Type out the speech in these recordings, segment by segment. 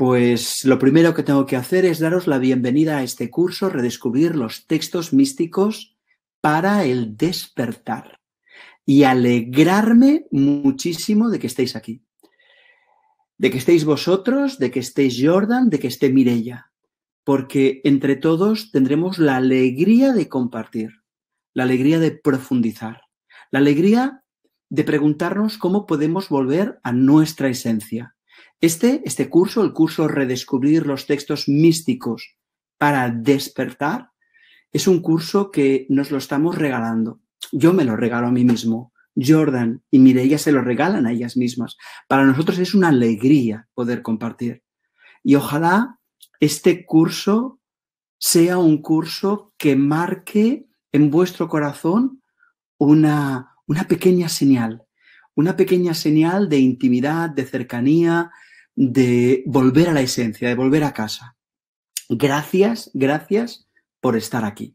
Pues lo primero que tengo que hacer es daros la bienvenida a este curso, Redescubrir los textos místicos para el despertar. Y alegrarme muchísimo de que estéis aquí. De que estéis vosotros, de que estéis Jordan, de que esté Mireia. Porque entre todos tendremos la alegría de compartir, la alegría de profundizar, la alegría de preguntarnos cómo podemos volver a nuestra esencia. Este curso, el curso Redescubrir los textos místicos para despertar, es un curso que nos lo estamos regalando. Yo me lo regalo a mí mismo. Jordan y Mireia se lo regalan a ellas mismas. Para nosotros es una alegría poder compartir. Y ojalá este curso sea un curso que marque en vuestro corazón una pequeña señal de intimidad, de cercanía, de volver a la esencia, de volver a casa. Gracias por estar aquí.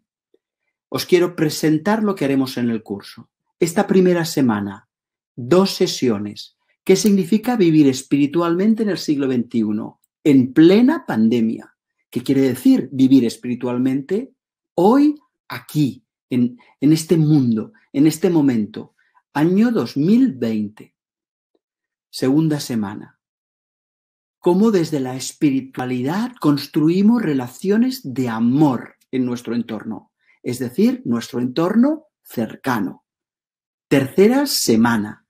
Os quiero presentar lo que haremos en el curso. Esta primera semana, 2 sesiones. ¿Qué significa vivir espiritualmente en el siglo XXI? En plena pandemia. ¿Qué quiere decir vivir espiritualmente hoy, aquí, en este mundo, en este momento? Año 2020. Segunda semana. Cómo desde la espiritualidad construimos relaciones de amor en nuestro entorno, es decir, nuestro entorno cercano. Tercera semana.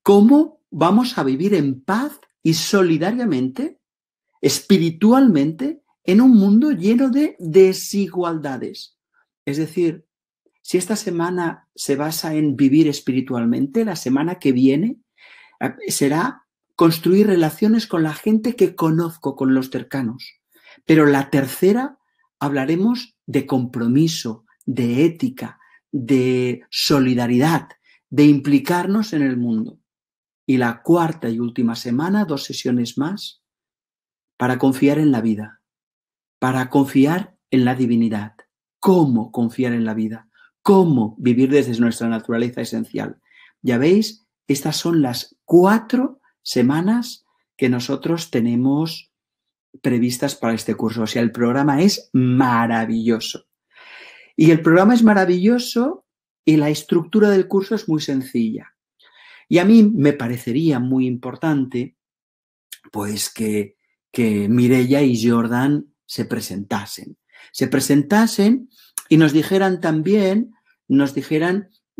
Cómo vamos a vivir en paz y solidariamente, espiritualmente, en un mundo lleno de desigualdades. Es decir, si esta semana se basa en vivir espiritualmente, la semana que viene será construir relaciones con la gente que conozco, con los cercanos. Pero la tercera hablaremos de compromiso, de ética, de solidaridad, de implicarnos en el mundo. Y la cuarta y última semana, 2 sesiones más, para confiar en la vida, para confiar en la divinidad. ¿Cómo confiar en la vida? ¿Cómo vivir desde nuestra naturaleza esencial? Ya veis, estas son las 4 semanas que nosotros tenemos previstas para este curso. O sea, el programa es maravilloso. Y el programa es maravilloso y la estructura del curso es muy sencilla. Y a mí me parecería muy importante pues que Mireia y Jordan se presentasen y nos dijeran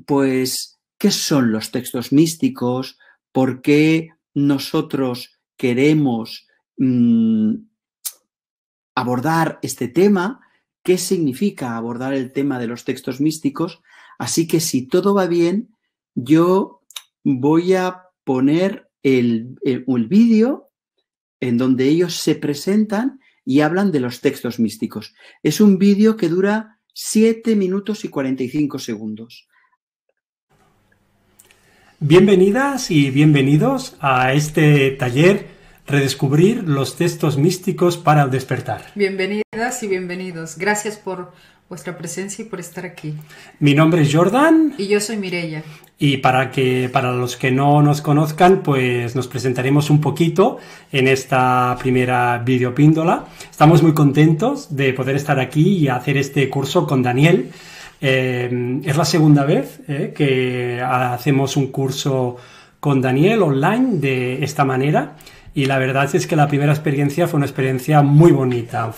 pues qué son los textos místicos, por qué nosotros queremos abordar este tema, qué significa abordar el tema de los textos místicos. Así que si todo va bien, yo voy a poner el vídeo en donde ellos se presentan y hablan de los textos místicos. Es un vídeo que dura 7 minutos y 45 segundos. Bienvenidas y bienvenidos a este taller Redescubrir los textos místicos para el despertar. Bienvenidas y bienvenidos. Gracias por vuestra presencia y por estar aquí. Mi nombre es Jordan. Y yo soy Mireia. Y para los que no nos conozcan, pues nos presentaremos un poquito en esta primera videopíndola. Estamos muy contentos de poder estar aquí y hacer este curso con Daniel. Es la segunda vez que hacemos un curso con Daniel online de esta manera. Y la verdad es que la primera experiencia fue una experiencia muy bonita.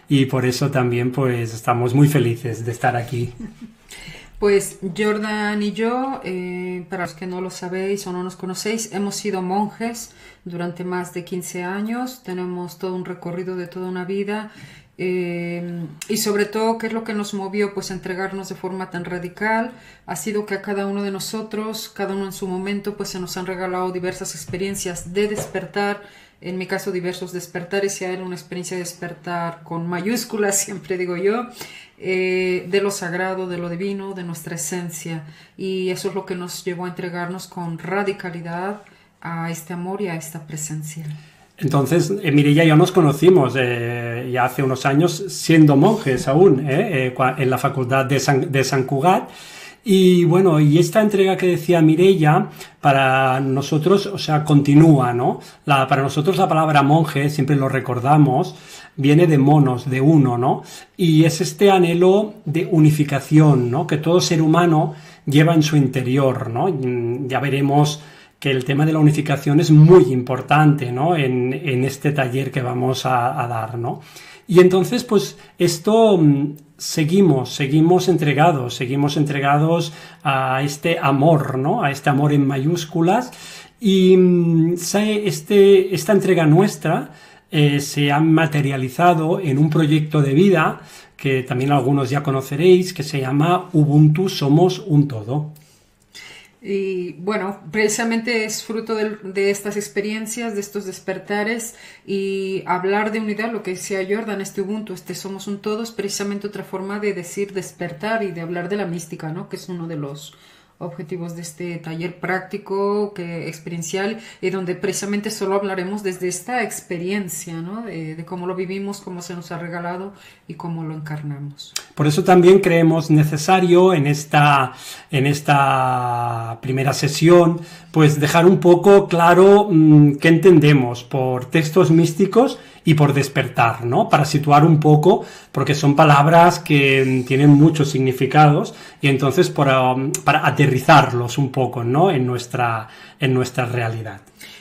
Y por eso también pues estamos muy felices de estar aquí. Pues Jordan y yo, para los que no lo sabéis o no nos conocéis, hemos sido monjes durante más de 15 años. Tenemos todo un recorrido de toda una vida. Y sobre todo, ¿qué es lo que nos movió? Pues a entregarnos de forma tan radical ha sido que a cada uno de nosotros, cada uno en su momento, pues se nos han regalado diversas experiencias de despertar. En mi caso, diversos despertares, y a él una experiencia de despertar con mayúsculas, siempre digo yo, de lo sagrado, de lo divino, de nuestra esencia. Y eso es lo que nos llevó a entregarnos con radicalidad a este amor y a esta presencia. Entonces, Mireia y yo nos conocimos ya hace unos años siendo monjes aún, en la facultad de San Cugat, Y bueno, y esta entrega que decía Mireia, para nosotros, o sea, continúa, ¿no? Para nosotros la palabra monje, siempre lo recordamos, viene de monos, de uno, ¿no? Y es este anhelo de unificación, ¿no? Que todo ser humano lleva en su interior, ¿no? Ya veremos que el tema de la unificación es muy importante, ¿no? En este taller que vamos a dar, ¿no? Y entonces, pues, esto seguimos entregados a este amor, ¿no? A este amor en mayúsculas. Y esta entrega nuestra se ha materializado en un proyecto de vida que también algunos ya conoceréis, que se llama Ubuntu Somos un Todo. Y bueno, precisamente es fruto de estas experiencias, de estos despertares, y hablar de unidad, lo que decía Jordan, este Ubuntu, este Somos un Todo, es precisamente otra forma de decir despertar y de hablar de la mística, ¿no? Que es uno de los objetivos de este taller práctico, experiencial, y donde precisamente solo hablaremos desde esta experiencia, ¿no? De cómo lo vivimos, cómo se nos ha regalado y cómo lo encarnamos. Por eso también creemos necesario en esta primera sesión, pues dejar un poco claro qué entendemos por textos místicos y por despertar, ¿no? Para situar un poco, porque son palabras que tienen muchos significados, y entonces para aterrizarlos un poco, ¿no? en nuestra realidad.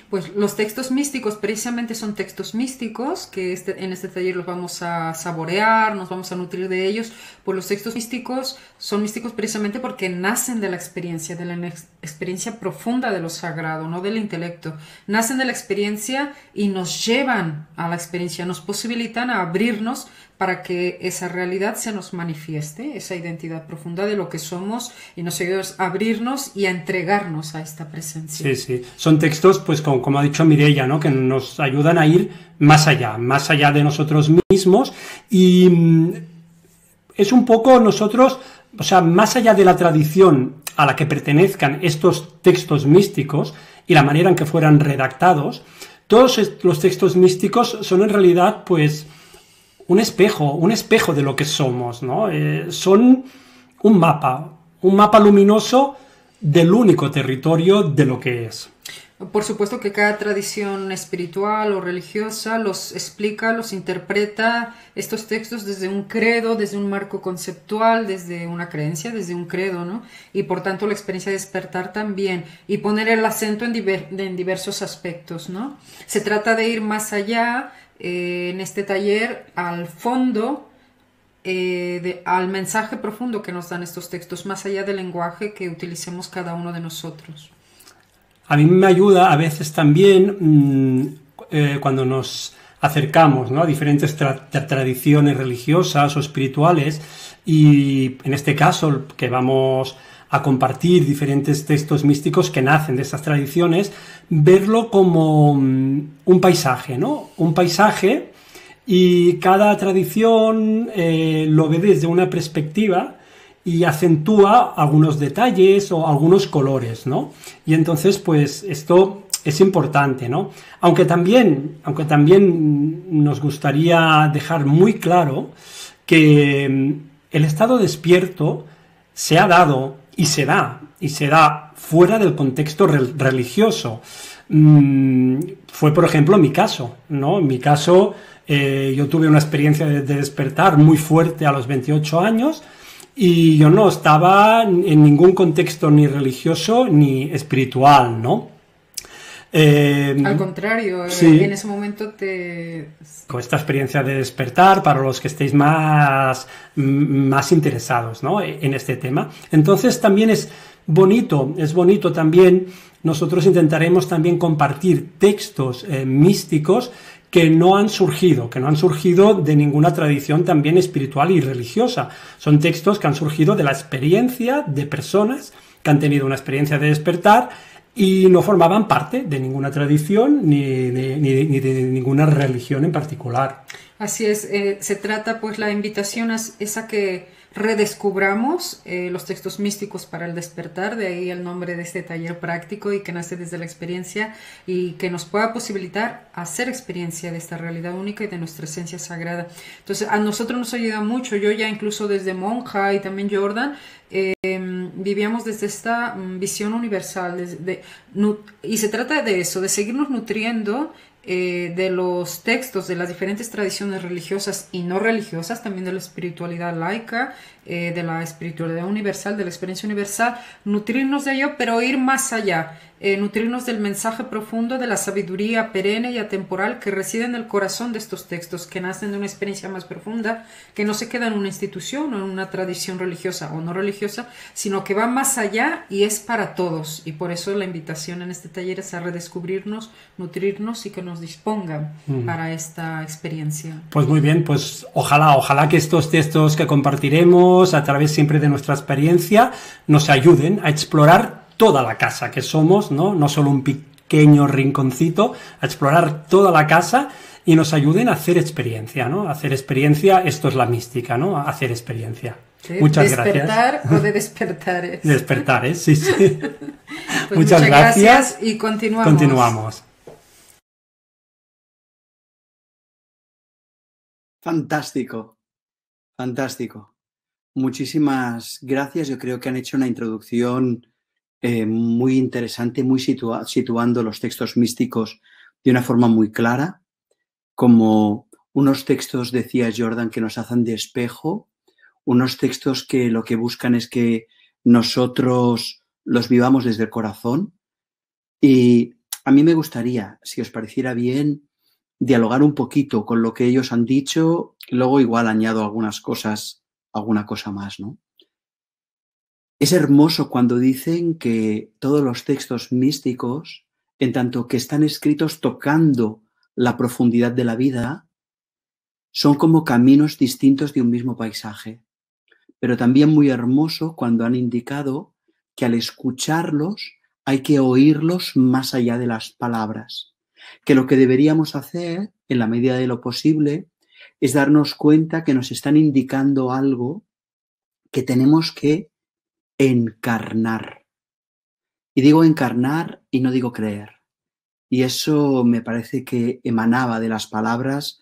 Pues los textos místicos precisamente son textos místicos que en este taller los vamos a saborear, nos vamos a nutrir de ellos. Pues los textos místicos son místicos precisamente porque nacen de la experiencia profunda de lo sagrado, no del intelecto. Nacen de la experiencia y nos llevan a la experiencia, nos posibilitan a abrirnos para que esa realidad se nos manifieste, esa identidad profunda de lo que somos, y nos ayuda a abrirnos y a entregarnos a esta presencia. Sí, sí. Son textos, pues como ha dicho Mireia, ¿no? Que nos ayudan a ir más allá de nosotros mismos, y es un poco nosotros, o sea, más allá de la tradición a la que pertenezcan estos textos místicos y la manera en que fueran redactados, todos los textos místicos son en realidad, pues, un espejo de lo que somos, ¿no? Son un mapa luminoso del único territorio de lo que es. Por supuesto que cada tradición espiritual o religiosa los explica, los interpreta estos textos desde un credo, desde un marco conceptual, desde una creencia, desde un credo, ¿no? Y por tanto la experiencia de despertar también, y poner el acento en diversos aspectos, ¿no? Se trata de ir más allá en este taller al fondo, al mensaje profundo que nos dan estos textos, más allá del lenguaje que utilicemos cada uno de nosotros. A mí me ayuda a veces también cuando nos acercamos, ¿no? A diferentes tradiciones religiosas o espirituales, y en este caso que vamos a compartir diferentes textos místicos que nacen de estas tradiciones, verlo como un paisaje, ¿no? Un paisaje, y cada tradición lo ve desde una perspectiva y acentúa algunos detalles o algunos colores, ¿no? Y entonces, pues, esto es importante, ¿no? Aunque también nos gustaría dejar muy claro que el estado despierto se ha dado y se da fuera del contexto religioso. Fue, por ejemplo, mi caso, ¿no? En mi caso, yo tuve una experiencia de despertar muy fuerte a los 28 años, y yo no estaba en ningún contexto ni religioso ni espiritual, ¿no? Al contrario, sí. En ese momento con esta experiencia de despertar, para los que estéis más interesados, ¿no? En este tema. Entonces también es bonito también, nosotros intentaremos también compartir textos místicos que no han surgido de ninguna tradición también espiritual y religiosa. Son textos que han surgido de la experiencia de personas que han tenido una experiencia de despertar y no formaban parte de ninguna tradición ni de ninguna religión en particular. Así es, se trata, pues, la invitación es a que redescubramos los textos místicos para el despertar, de ahí el nombre de este taller práctico y que nace desde la experiencia y que nos pueda posibilitar hacer experiencia de esta realidad única y de nuestra esencia sagrada. Entonces a nosotros nos ayuda mucho, yo ya incluso desde monja y también Jordan, vivíamos desde esta visión universal y se trata de eso, de seguirnos nutriendo de los textos de las diferentes tradiciones religiosas y no religiosas, también de la espiritualidad laica, de la espiritualidad universal, de la experiencia universal, nutrirnos de ello, pero ir más allá, nutrirnos del mensaje profundo, de la sabiduría perenne y atemporal que reside en el corazón de estos textos, que nacen de una experiencia más profunda, que no se queda en una institución o en una tradición religiosa o no religiosa, sino que va más allá y es para todos. Y por eso la invitación en este taller es a redescubrirnos, nutrirnos y que nos dispongan para esta experiencia. Pues muy bien, pues ojalá que estos textos que compartiremos a través siempre de nuestra experiencia nos ayuden a explorar toda la casa que somos, no solo un pequeño rinconcito, a explorar toda la casa y nos ayuden a hacer experiencia, ¿no? A hacer experiencia, esto es la mística, ¿no? A hacer experiencia. Muchas gracias. Despertar o de despertares. Despertares, sí. Pues muchas gracias y continuamos. Continuamos. Fantástico, fantástico. Muchísimas gracias. Yo creo que han hecho una introducción muy interesante, muy situando los textos místicos de una forma muy clara, como unos textos, decía Jordan, que nos hacen de espejo, unos textos que lo que buscan es que nosotros los vivamos desde el corazón. Y a mí me gustaría, si os pareciera bien, dialogar un poquito con lo que ellos han dicho, y luego igual añado alguna cosa más, ¿no? Es hermoso cuando dicen que todos los textos místicos, en tanto que están escritos tocando la profundidad de la vida, son como caminos distintos de un mismo paisaje. Pero también muy hermoso cuando han indicado que al escucharlos hay que oírlos más allá de las palabras. Que lo que deberíamos hacer, en la medida de lo posible, es darnos cuenta que nos están indicando algo que tenemos que encarnar. Y digo encarnar y no digo creer. Y eso me parece que emanaba de las palabras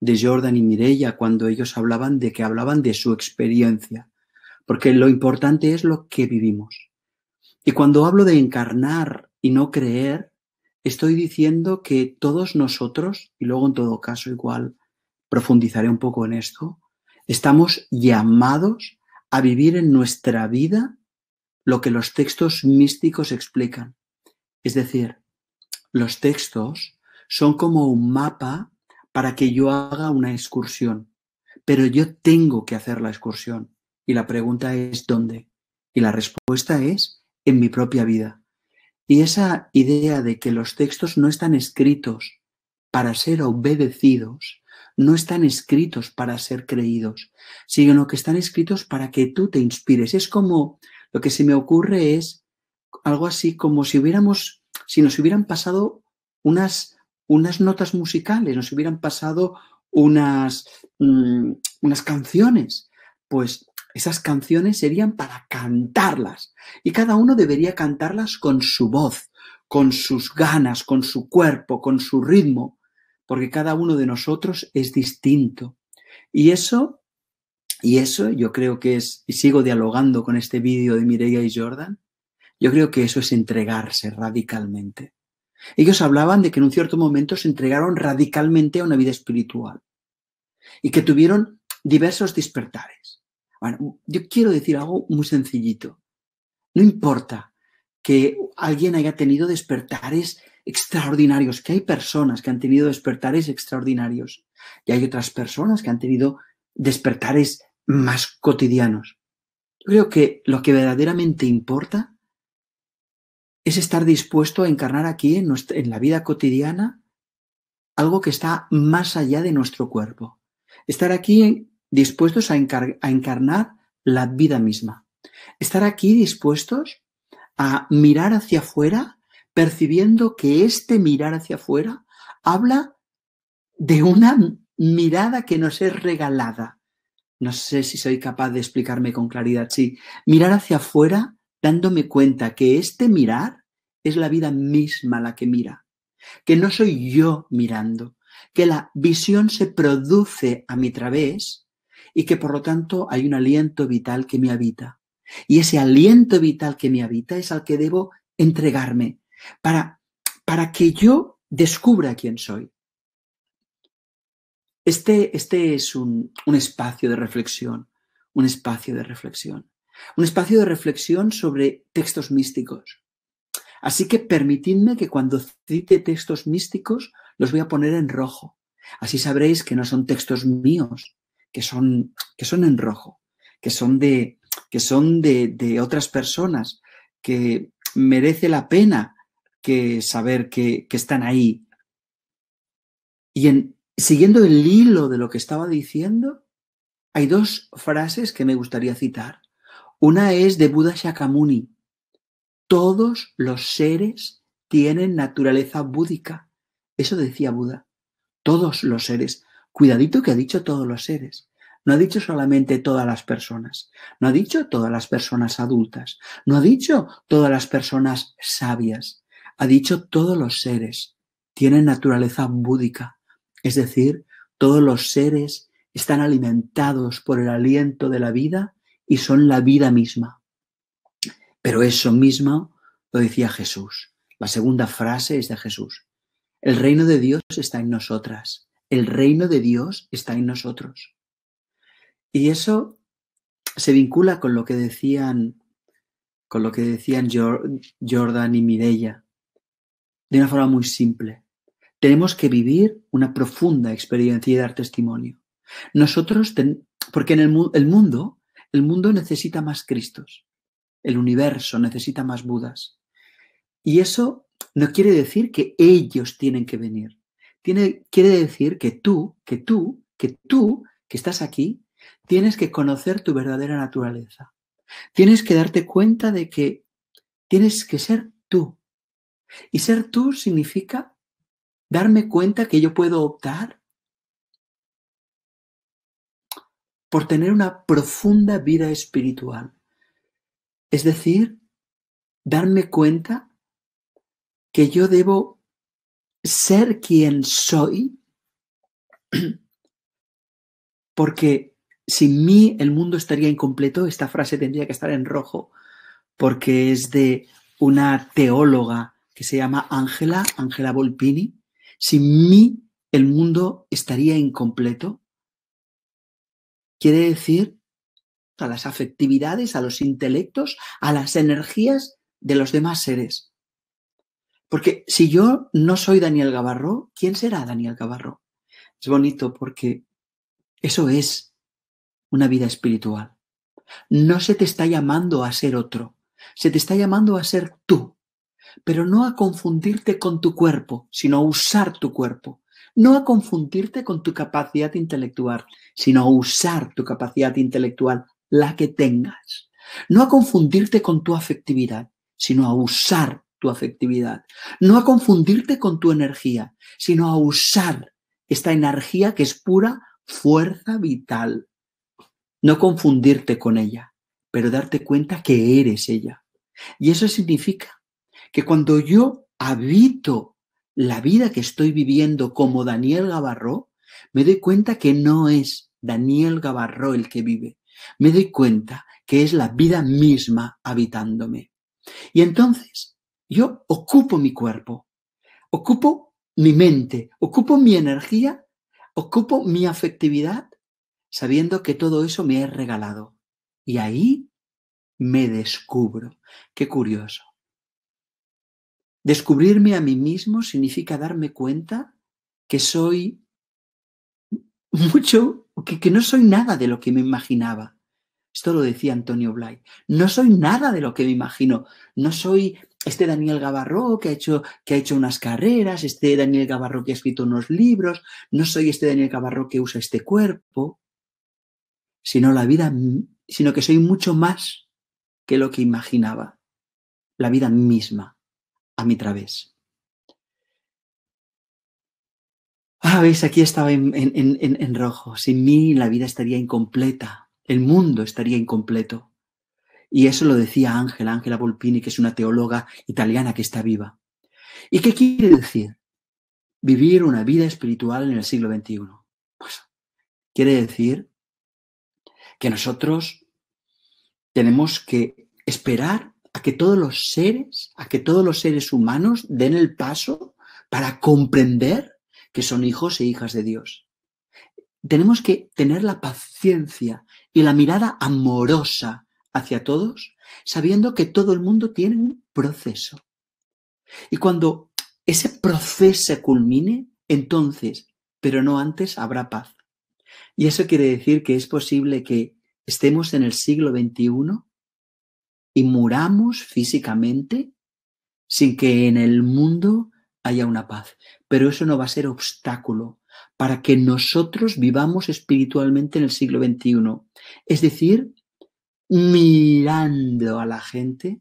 de Jordan y Mireia cuando ellos hablaban de su experiencia. Porque lo importante es lo que vivimos. Y cuando hablo de encarnar y no creer, estoy diciendo que todos nosotros, y luego en todo caso igual profundizaré un poco en esto, estamos llamados a vivir en nuestra vida lo que los textos místicos explican. Es decir, los textos son como un mapa para que yo haga una excursión, pero yo tengo que hacer la excursión. Y la pregunta es ¿dónde? Y la respuesta es en mi propia vida. Y esa idea de que los textos no están escritos para ser obedecidos, no están escritos para ser creídos, sino que están escritos para que tú te inspires. Es como, lo que se me ocurre es algo así como si nos hubieran pasado unas notas musicales, nos hubieran pasado unas canciones. Pues esas canciones serían para cantarlas y cada uno debería cantarlas con su voz, con sus ganas, con su cuerpo, con su ritmo, porque cada uno de nosotros es distinto. Y eso yo creo que es, y sigo dialogando con este vídeo de Mireia y Jordan, yo creo que eso es entregarse radicalmente. Ellos hablaban de que en un cierto momento se entregaron radicalmente a una vida espiritual y que tuvieron diversos despertares. Bueno, yo quiero decir algo muy sencillito. No importa que alguien haya tenido despertares extraordinarios, que hay personas que han tenido despertares extraordinarios y hay otras personas que han tenido despertares más cotidianos. Yo creo que lo que verdaderamente importa es estar dispuesto a encarnar aquí en la vida cotidiana algo que está más allá de nuestro cuerpo. Estar aquí dispuestos a encarnar la vida misma. Estar aquí dispuestos a mirar hacia afuera, percibiendo que este mirar hacia afuera habla de una mirada que nos es regalada, No sé si soy capaz de explicarme con claridad. Sí, mirar hacia afuera dándome cuenta que este mirar es la vida misma la que mira, que no soy yo mirando, que la visión se produce a mi través y que por lo tanto hay un aliento vital que me habita. Y ese aliento vital que me habita es al que debo entregarme para que yo descubra quién soy. Este es un espacio de reflexión, un espacio de reflexión, un espacio de reflexión sobre textos místicos. Así que permitidme que cuando cite textos místicos los voy a poner en rojo. Así sabréis que no son textos míos, que son en rojo, que son de otras personas, que merece la pena que saber que están ahí. Y siguiendo el hilo de lo que estaba diciendo, hay dos frases que me gustaría citar. Una es de Buda Shakyamuni. Todos los seres tienen naturaleza búdica. Eso decía Buda. Todos los seres. Cuidadito que ha dicho todos los seres. No ha dicho solamente todas las personas. No ha dicho todas las personas adultas. No ha dicho todas las personas sabias. Ha dicho todos los seres tienen naturaleza búdica. Es decir, todos los seres están alimentados por el aliento de la vida y son la vida misma. Pero eso mismo lo decía Jesús. La segunda frase es de Jesús. El reino de Dios está en nosotras. El reino de Dios está en nosotros. Y eso se vincula con lo que decían Jordan y Mireia, de una forma muy simple. Tenemos que vivir una profunda experiencia y dar testimonio. Porque en el mundo necesita más Cristos. El universo necesita más Budas. Y eso no quiere decir que ellos tienen que venir. Quiere decir que tú, que estás aquí, tienes que conocer tu verdadera naturaleza. Tienes que darte cuenta de que tienes que ser tú. Y ser tú significa darme cuenta que yo puedo optar por tener una profunda vida espiritual. Es decir, darme cuenta que yo debo ser quien soy, porque sin mí el mundo estaría incompleto. Esta frase tendría que estar en rojo, porque es de una teóloga que se llama Angela Volpini. Sin mí el mundo estaría incompleto. Quiere decir a las afectividades, a los intelectos, a las energías de los demás seres. Porque si yo no soy Daniel Gavarró, ¿quién será Daniel Gavarró? Es bonito porque eso es una vida espiritual. No se te está llamando a ser otro, se te está llamando a ser tú, pero no a confundirte con tu cuerpo, sino a usar tu cuerpo. No a confundirte con tu capacidad intelectual, sino a usar tu capacidad intelectual, la que tengas. No a confundirte con tu afectividad, sino a usar tu afectividad. No a confundirte con tu energía, sino a usar esta energía que es pura fuerza vital. No confundirte con ella, pero darte cuenta que eres ella. Y eso significa que cuando yo habito la vida que estoy viviendo como Daniel Gavarró, me doy cuenta que no es Daniel Gavarró el que vive. Me doy cuenta que es la vida misma habitándome. Y entonces yo ocupo mi cuerpo, ocupo mi mente, ocupo mi energía, ocupo mi afectividad, sabiendo que todo eso me es regalado. Y ahí me descubro. Qué curioso. Descubrirme a mí mismo significa darme cuenta que soy mucho, que no soy nada de lo que me imaginaba. Esto lo decía Antonio Blay. No soy nada de lo que me imagino. No soy este Daniel Gavarró que ha hecho unas carreras, este Daniel Gavarró que ha escrito unos libros. No soy este Daniel Gavarró que usa este cuerpo, sino que soy mucho más que lo que imaginaba. La vida misma a mi través. Veis, aquí estaba en rojo. Sin mí la vida estaría incompleta. El mundo estaría incompleto. Y eso lo decía Ángela Volpini, que es una teóloga italiana que está viva. ¿Y qué quiere decir vivir una vida espiritual en el siglo XXI? Pues quiere decir que nosotros tenemos que esperar a que todos los seres humanos den el paso para comprender que son hijos e hijas de Dios. Tenemos que tener la paciencia y la mirada amorosa hacia todos, sabiendo que todo el mundo tiene un proceso. Y cuando ese proceso culmine, entonces, pero no antes, habrá paz. Y eso quiere decir que es posible que estemos en el siglo XXI y muramos físicamente sin que en el mundo haya una paz. Pero eso no va a ser obstáculo para que nosotros vivamos espiritualmente en el siglo XXI. Es decir, mirando a la gente,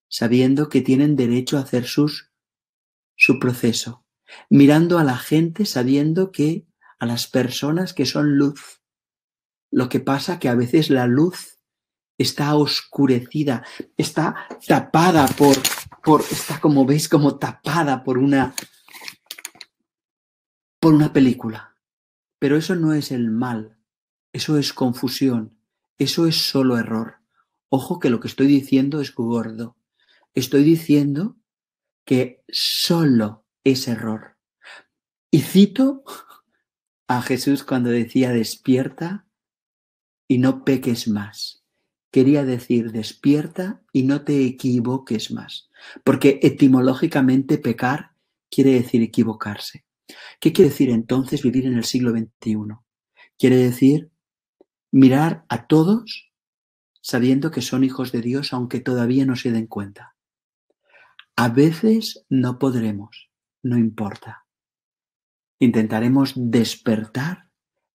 sabiendo que tienen derecho a hacer su proceso. Mirando a la gente, sabiendo que a las personas que son luz. Lo que pasa que a veces la luz está oscurecida, está tapada está, como veis, como tapada por una película. Pero eso no es el mal, eso es confusión, eso es solo error. Ojo que lo que estoy diciendo es gordo. Estoy diciendo que solo es error. Y cito a Jesús cuando decía despierta y no peques más. Quería decir despierta y no te equivoques más. Porque etimológicamente pecar quiere decir equivocarse. ¿Qué quiere decir entonces vivir en el siglo XXI? Quiere decir mirar a todos sabiendo que son hijos de Dios aunque todavía no se den cuenta. A veces no podremos, no importa. Intentaremos despertar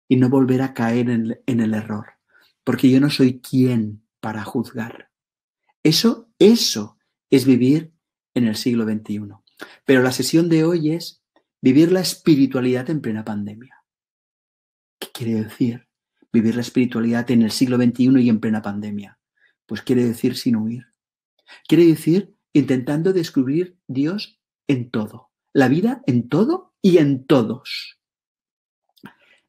y no volver a caer en el error, porque yo no soy quien para juzgar. Eso es vivir en el siglo XXI. Pero la sesión de hoy es vivir la espiritualidad en plena pandemia. ¿Qué quiere decir vivir la espiritualidad en el siglo XXI y en plena pandemia? Pues quiere decir sin huir. Quiere decir intentando descubrir Dios en todo, la vida en todo y en todos.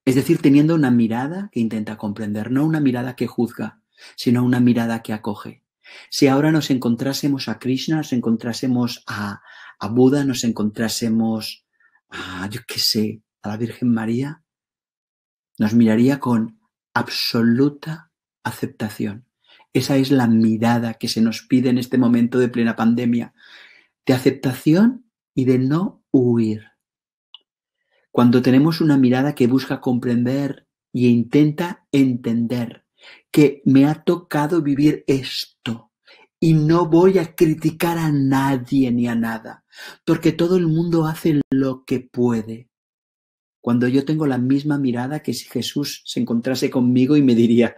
Es decir, teniendo una mirada que intenta comprender, no una mirada que juzga, sino una mirada que acoge. Si ahora nos encontrásemos a Krishna, nos encontrásemos a Buda, nos encontrásemos a, a la Virgen María, nos miraría con absoluta aceptación. Esa es la mirada que se nos pide en este momento de plena pandemia, de aceptación y de no huir. Cuando tenemos una mirada que busca comprender y intenta entender que me ha tocado vivir esto y no voy a criticar a nadie ni a nada, porque todo el mundo hace lo que puede. Cuando yo tengo la misma mirada que si Jesús se encontrase conmigo y me diría,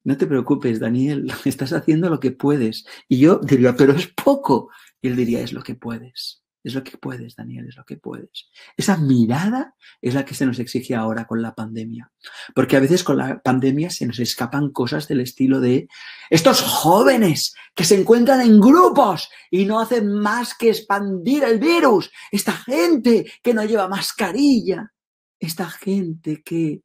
no te preocupes, Daniel, estás haciendo lo que puedes. Y yo diría, pero es poco. Y él diría, es lo que puedes. Es lo que puedes, Daniel, es lo que puedes. Esa mirada es la que se nos exige ahora con la pandemia. Porque a veces con la pandemia se nos escapan cosas del estilo de estos jóvenes que se encuentran en grupos y no hacen más que expandir el virus. Esta gente que no lleva mascarilla. Esta gente que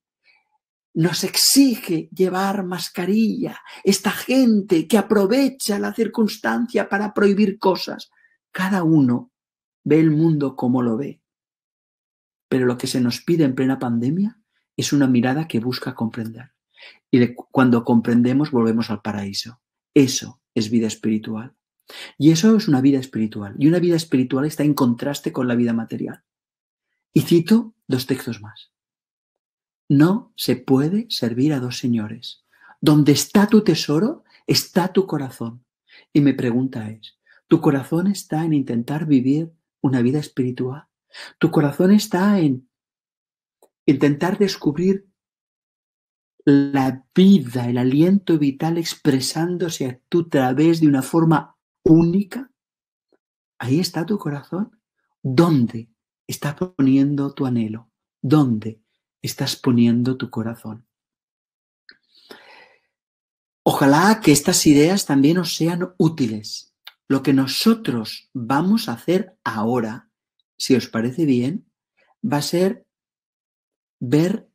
nos exige llevar mascarilla. Esta gente que aprovecha la circunstancia para prohibir cosas. Cada uno ve el mundo como lo ve. Pero lo que se nos pide en plena pandemia es una mirada que busca comprender. Y cuando comprendemos volvemos al paraíso. Eso es vida espiritual. Y eso es una vida espiritual. Y una vida espiritual está en contraste con la vida material. Y cito 2 textos más. No se puede servir a 2 señores. Donde está tu tesoro, está tu corazón. Y mi pregunta es, ¿tu corazón está en intentar vivir una vida espiritual? ¿Tu corazón está en intentar descubrir la vida, el aliento vital expresándose a tu través de una forma única? ¿Ahí está tu corazón? ¿Dónde está poniendo tu anhelo? ¿Dónde estás poniendo tu corazón? Ojalá que estas ideas también os sean útiles. Lo que nosotros vamos a hacer ahora, si os parece bien, va a ser ver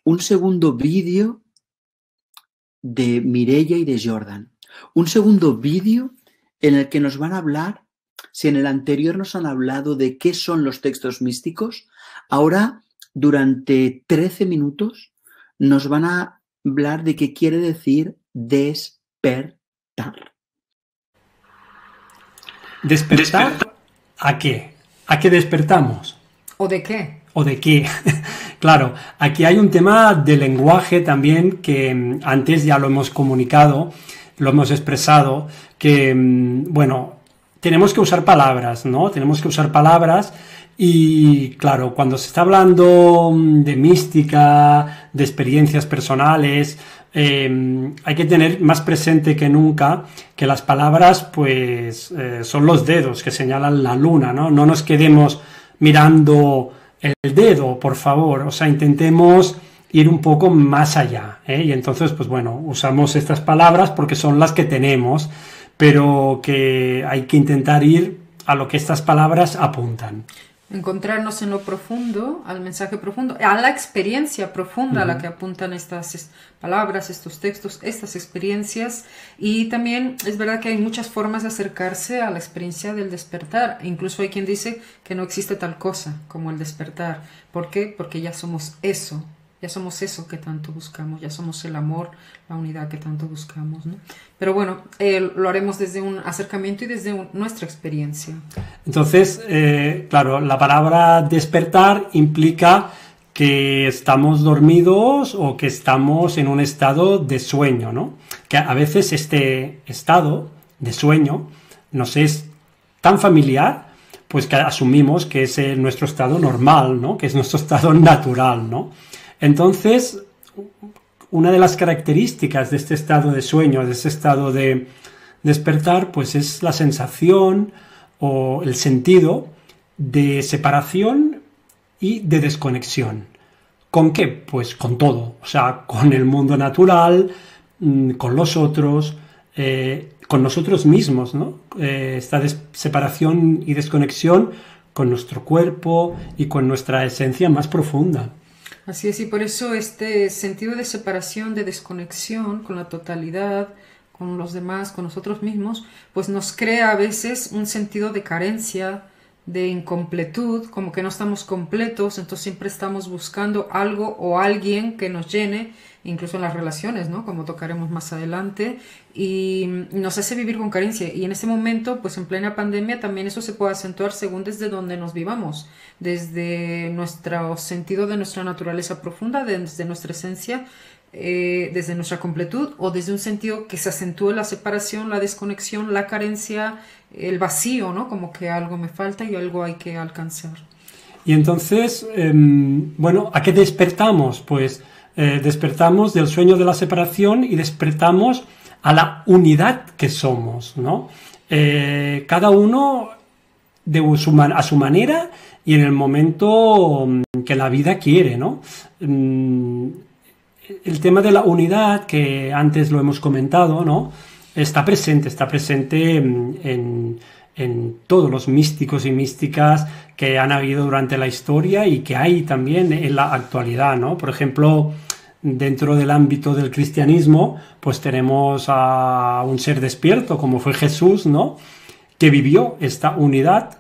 un segundo vídeo de Mireia y de Jordan. Un segundo vídeo en el que nos van a hablar, si en el anterior nos han hablado de qué son los textos místicos, ahora durante 13 minutos nos van a hablar de qué quiere decir despertar. ¿Despertar a qué? ¿A qué despertamos? ¿O de qué? ¿O de qué? Claro, aquí hay un tema de lenguaje también que antes ya lo hemos comunicado, lo hemos expresado, que, bueno, tenemos que usar palabras, ¿no? Tenemos que usar palabras y, claro, cuando se está hablando de mística, de experiencias personales, hay que tener más presente que nunca que las palabras, pues, son los dedos que señalan la luna, ¿no? No nos quedemos mirando el dedo, por favor, o sea, intentemos ir un poco más allá, ¿eh? Y entonces, pues bueno, usamos estas palabras porque son las que tenemos, pero que hay que intentar ir a lo que estas palabras apuntan. Encontrarnos en lo profundo, al mensaje profundo, a la experiencia profunda a la que apuntan estas palabras, estos textos, estas experiencias. Y también es verdad que hay muchas formas de acercarse a la experiencia del despertar. Incluso hay quien dice que no existe tal cosa como el despertar. ¿Por qué? Porque ya somos eso. Ya somos eso que tanto buscamos, ya somos el amor, la unidad que tanto buscamos, ¿no? Pero bueno, lo haremos desde un acercamiento y desde nuestra experiencia. Entonces, claro, la palabra despertar implica que estamos dormidos o que estamos en un estado de sueño, ¿no? Que a veces este estado de sueño nos es tan familiar, pues que asumimos que es nuestro estado normal, ¿no? Que es nuestro estado natural, ¿no? Entonces, una de las características de este estado de sueño, de este estado de despertar, pues es la sensación o el sentido de separación y de desconexión. ¿Con qué? Pues con todo, o sea, con el mundo natural, con los otros, con nosotros mismos, ¿no? Esta separación y desconexión con nuestro cuerpo y con nuestra esencia más profunda. Así es, y por eso este sentido de separación, de desconexión con la totalidad, con los demás, con nosotros mismos, pues nos crea a veces un sentido de carencia, de incompletud, como que no estamos completos, entonces siempre estamos buscando algo o alguien que nos llene, incluso en las relaciones, ¿no? Como tocaremos más adelante, y nos hace vivir con carencia. Y en este momento, pues en plena pandemia, también eso se puede acentuar según desde donde nos vivamos, desde nuestro sentido de nuestra naturaleza profunda, desde nuestra esencia, desde nuestra completud, o desde un sentido que se acentúe la separación, la desconexión, la carencia, el vacío, ¿no? Como que algo me falta y algo hay que alcanzar. Y entonces, bueno, ¿a qué despertamos? Pues despertamos del sueño de la separación y despertamos a la unidad que somos, ¿no? Cada uno a su manera y en el momento que la vida quiere, ¿no? El tema de la unidad, que antes lo hemos comentado, ¿no? Está presente en todos los místicos y místicas que han habido durante la historia y que hay también en la actualidad, ¿no? Por ejemplo, dentro del ámbito del cristianismo, pues tenemos a un ser despierto como fue Jesús, ¿no? Que vivió esta unidad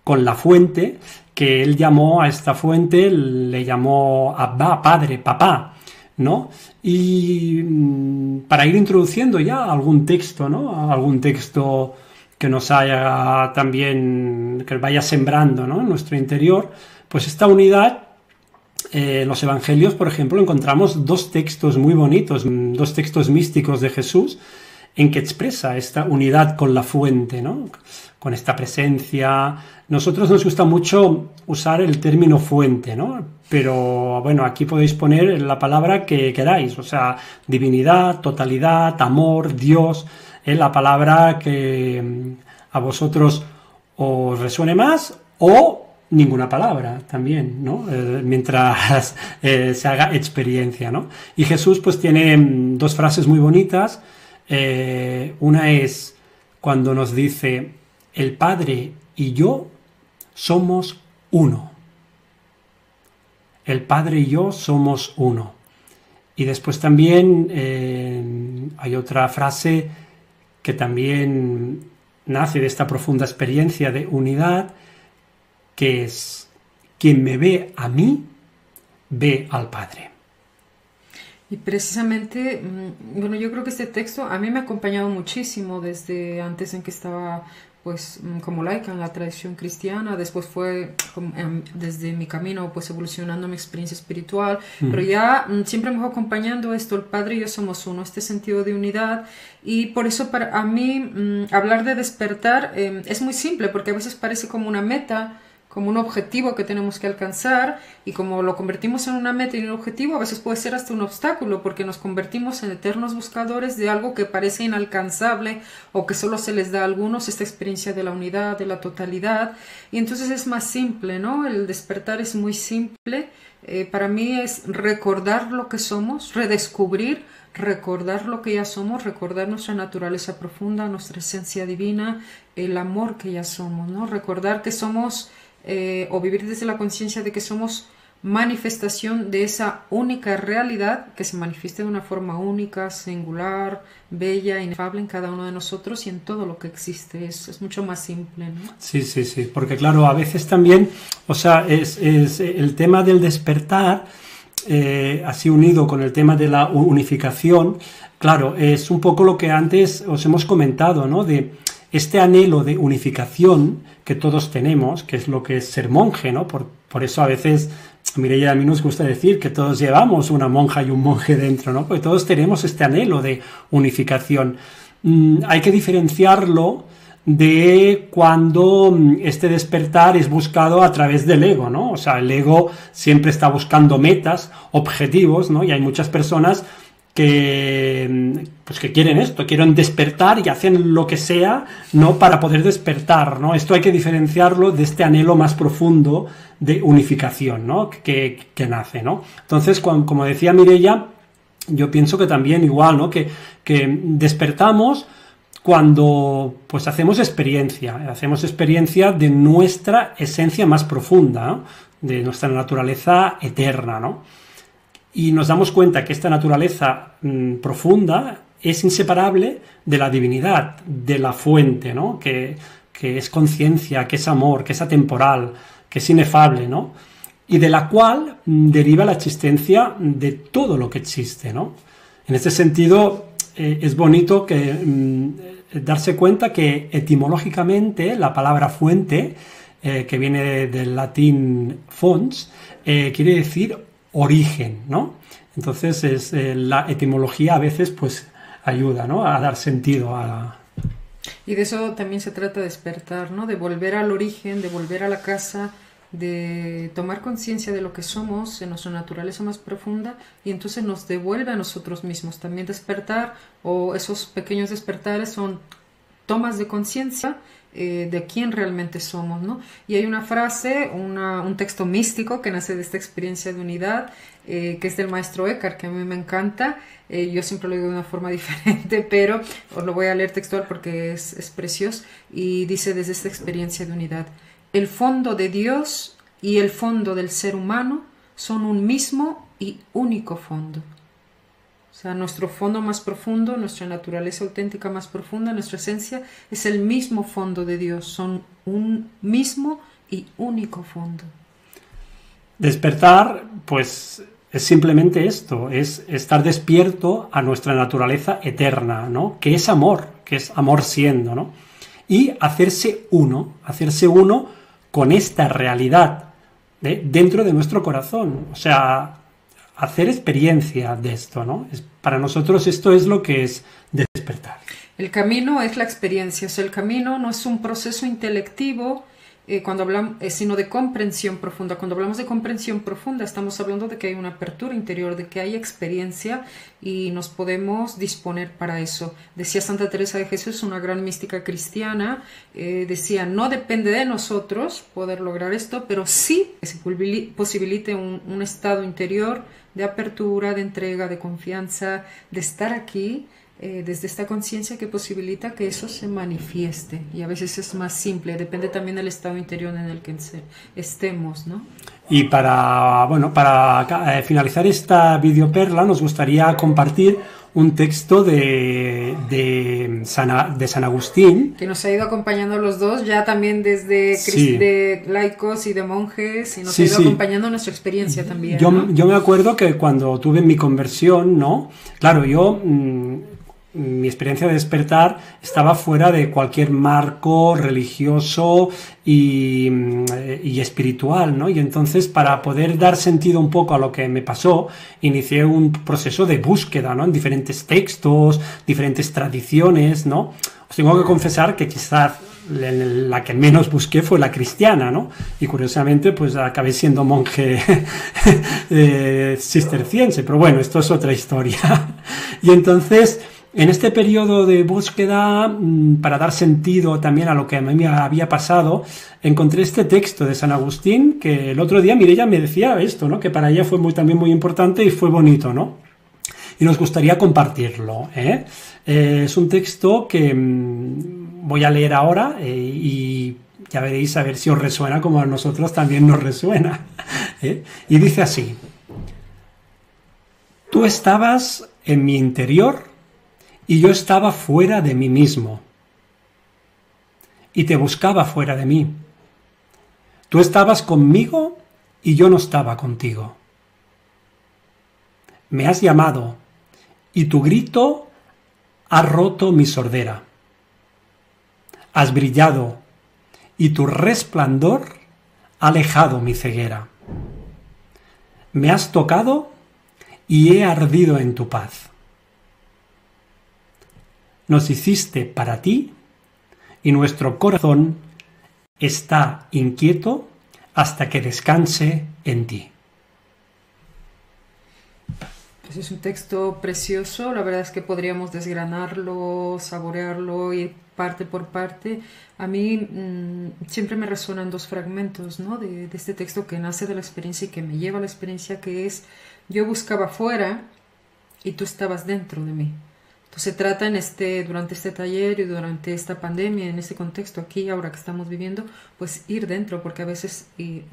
con la fuente, que él llamó a esta fuente, le llamó Abba, Padre, Papá, ¿no? Y para ir introduciendo ya algún texto, ¿no? Algún texto que nos haya también, que vaya sembrando, ¿no? En nuestro interior, pues esta unidad, en los evangelios, por ejemplo, encontramos dos textos muy bonitos, dos textos místicos de Jesús, en que expresa esta unidad con la fuente, ¿no? Con esta presencia. Nosotros nos gusta mucho usar el término fuente, ¿no? Pero bueno, aquí podéis poner la palabra que queráis, o sea, divinidad, totalidad, amor, Dios, la palabra que a vosotros os resuene más, o ninguna palabra también, ¿no? Mientras se haga experiencia, ¿no? Y Jesús pues tiene dos frases muy bonitas. Una es cuando nos dice: el Padre y yo somos uno. El Padre y yo somos uno. Y después también hay otra frase que también nace de esta profunda experiencia de unidad, que es: quien me ve a mí, ve al Padre. Y precisamente, bueno, yo creo que este texto a mí me ha acompañado muchísimo desde antes en que estaba pues como laica en la tradición cristiana, después fue desde mi camino pues evolucionando mi experiencia espiritual, pero ya siempre me va acompañando esto: el Padre y yo somos uno, este sentido de unidad. Y por eso para mí hablar de despertar es muy simple, porque a veces parece como una meta, como un objetivo que tenemos que alcanzar, y como lo convertimos en una meta y un objetivo, a veces puede ser hasta un obstáculo, porque nos convertimos en eternos buscadores de algo que parece inalcanzable o que solo se les da a algunos, esta experiencia de la unidad, de la totalidad. Y entonces es más simple, ¿no? El despertar es muy simple. Para mí es recordar lo que somos, redescubrir, recordar lo que ya somos, recordar nuestra naturaleza profunda, nuestra esencia divina, el amor que ya somos, ¿no? Recordar que somos o vivir desde la conciencia de que somos manifestación de esa única realidad que se manifiesta de una forma única, singular, bella, inefable en cada uno de nosotros y en todo lo que existe. Es mucho más simple, ¿no? Sí, sí, sí, porque claro, a veces también, o sea, es el tema del despertar, así unido con el tema de la unificación, claro, es un poco lo que antes os hemos comentado, ¿no? De este anhelo de unificación que todos tenemos, que es lo que es ser monje, ¿no? Por eso a veces, Mireia, a mí nos gusta decir que todos llevamos una monja y un monje dentro, ¿no? Porque todos tenemos este anhelo de unificación. Hay que diferenciarlo de cuando este despertar es buscado a través del ego, ¿no? O sea, el ego siempre está buscando metas, objetivos, ¿no? Y hay muchas personas que quieren esto, quieren despertar y hacen lo que sea, ¿no? Para poder despertar, ¿no? Esto hay que diferenciarlo de este anhelo más profundo de unificación, ¿no? Que nace, ¿no? Entonces, como decía Mireia, yo pienso que también igual, ¿no? Que despertamos cuando pues hacemos experiencia de nuestra esencia más profunda, ¿no? De nuestra naturaleza eterna, ¿no? Y nos damos cuenta que esta naturaleza profunda es inseparable de la divinidad, de la fuente, ¿no? Que es conciencia, que es amor, que es atemporal, que es inefable, ¿no? Y de la cual deriva la existencia de todo lo que existe, ¿no? En este sentido, es bonito darse cuenta que etimológicamente la palabra fuente, que viene del latín fons, quiere decir origen, ¿no? Entonces la etimología a veces pues ayuda, ¿no? A dar sentido a... Y de eso también se trata de despertar, ¿no? De volver al origen, de volver a la casa, de tomar conciencia de lo que somos en nuestra naturaleza más profunda, y entonces nos devuelve a nosotros mismos. También despertar, o esos pequeños despertares, son tomas de conciencia de quién realmente somos, ¿no? Y hay una frase, un texto místico que nace de esta experiencia de unidad, que es del maestro Eckhart, que a mí me encanta. Yo siempre lo digo de una forma diferente, pero os lo voy a leer textual porque es precioso, y dice desde esta experiencia de unidad: el fondo de Dios y el fondo del ser humano son un mismo y único fondo. O sea, nuestro fondo más profundo, nuestra naturaleza auténtica más profunda, nuestra esencia, es el mismo fondo de Dios. Son un mismo y único fondo. Despertar, pues, es simplemente esto, es estar despierto a nuestra naturaleza eterna, ¿no? Que es amor siendo, ¿no? Y hacerse uno con esta realidad dentro de nuestro corazón. O sea, hacer experiencia de esto, ¿no? Para nosotros esto es lo que es despertar. El camino es la experiencia, o sea, el camino no es un proceso intelectivo cuando hablamos, sino de comprensión profunda. Cuando hablamos de comprensión profunda, estamos hablando de que hay una apertura interior, de que hay experiencia y nos podemos disponer para eso. Decía Santa Teresa de Jesús, una gran mística cristiana, decía, no depende de nosotros poder lograr esto, pero sí que se posibilite un estado interior de apertura, de entrega, de confianza, de estar aquí, desde esta conciencia que posibilita que eso se manifieste. Y a veces es más simple, depende también del estado interior en el que estemos, ¿no? Y para finalizar esta videoperla, nos gustaría compartir un texto de San Agustín. Que nos ha ido acompañando a los dos, ya también desde de laicos y de monjes, y nos ha ido acompañando nuestra experiencia también. Yo me acuerdo que cuando tuve mi conversión, ¿no? Claro, mi experiencia de despertar estaba fuera de cualquier marco religioso y espiritual, ¿no? Y entonces, para poder dar sentido un poco a lo que me pasó, inicié un proceso de búsqueda, ¿no? En diferentes textos, diferentes tradiciones, ¿no? Os tengo que confesar que quizás la que menos busqué fue la cristiana, ¿no? Y curiosamente, pues acabé siendo monje cisterciense, pero bueno, esto es otra historia. Y entonces, en este periodo de búsqueda, para dar sentido también a lo que a mí me había pasado, encontré este texto de San Agustín, que el otro día Mireia me decía esto, ¿no? Que para ella fue también muy importante y fue bonito, ¿no? Y nos gustaría compartirlo, ¿eh? Es un texto que voy a leer ahora y ya veréis a ver si os resuena como a nosotros también nos resuena, ¿eh? Y dice así: tú estabas en mi interior y yo estaba fuera de mí mismo, y te buscaba fuera de mí. Tú estabas conmigo y yo no estaba contigo. Me has llamado, y tu grito ha roto mi sordera. Has brillado, y tu resplandor ha alejado mi ceguera. Me has tocado y he ardido en tu paz. Nos hiciste para ti y nuestro corazón está inquieto hasta que descanse en ti. Pues es un texto precioso, la verdad es que podríamos desgranarlo, saborearlo, ir parte por parte. A mí siempre me resuenan dos fragmentos, ¿no? de este texto que nace de la experiencia y que me lleva a la experiencia, que es: yo buscaba fuera y tú estabas dentro de mí. Entonces se trata durante este taller y durante esta pandemia, en este contexto aquí, ahora que estamos viviendo, pues ir dentro, porque a veces es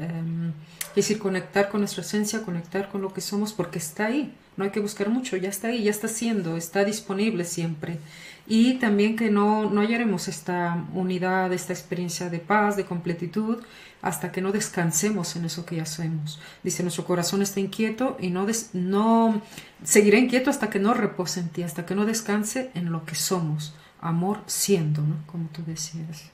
decir, conectar con nuestra esencia, conectar con lo que somos, porque está ahí, no hay que buscar mucho, ya está ahí, ya está siendo, está disponible siempre. Y también que no hallaremos esta unidad, esta experiencia de paz, de completitud, hasta que no descansemos en eso que ya hacemos. Dice, nuestro corazón está inquieto y no seguirá inquieto hasta que no repose en ti, hasta que no descanse en lo que somos. Amor siendo, ¿no? Como tú decías.